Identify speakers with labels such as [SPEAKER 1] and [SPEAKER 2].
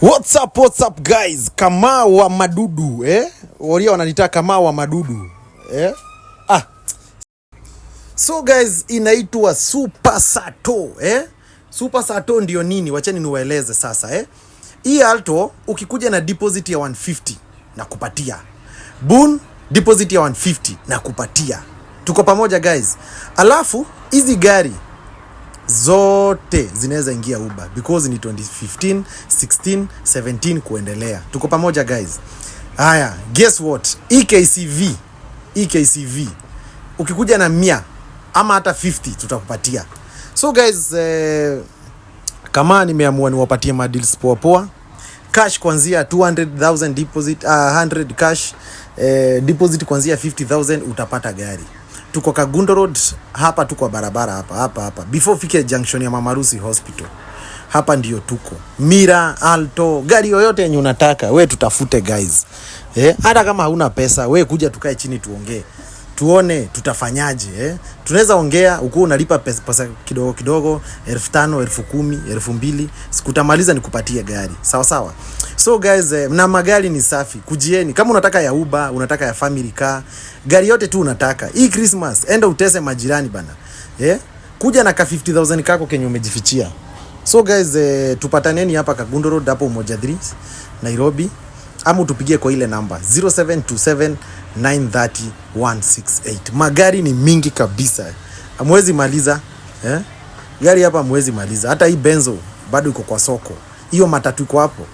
[SPEAKER 1] What's up guys? Kama wa madudu Waria wananita kama wa madudu So guys, inaitwa Super Sato Super Sato ndio nini? Wacheni niwaeleze sasa Hii Alto ukikuja na deposit ya 150 na kupatia. Boon deposit ya 150 na kupatia. Tuko pamoja guys. Alafu hizi gari zote zinaweza ingia Uber because ni 2015, 16, 17 kuendelea. Tuko pamoja guys. Haya, guess what? EKCV ukikuja na 100 ama hata 50 tutakupatia. So guys, kama nimeamua niwapatie madeals poa poa. Cash kuanzia 200,000 deposit, 100 cash, deposit kuanzia 50,000 utapata gari. Tuko Kagundo Road, hapa tuko barabara hapa. Before fike junction ya Mama Rusi Hospital. Hapa ndio tuko. Mira, Alto, gari yoyote yenye unataka, we tutafute guys. Hata kama hauna pesa, we kuja tukae chini tuongee. Tuone tutafanyaje Tunaweza ongea uko unalipa pesa kidogo 5,000, 10,000, 2,000, sikutamaliza nikupatie gari. Sawa. So guys, na magari ni safi. Kujieni kama unataka ya Uber, unataka ya family car, gari yote tu unataka. Hii Christmas enda utese majirani bana. Kuja na ka 50,000 kako kenye umejifichia. So guys, tupataneni hapa Kagundo Road hapo Umoja 3 Nairobi. Ama tupigie kwa ile namba 0727930168. Magari ni mingi kabisa. Hamwezi maliza. Gari hapa hamwezi maliza. Hata hii Benzo bado iko kwa soko. Hiyo matatu iko hapo.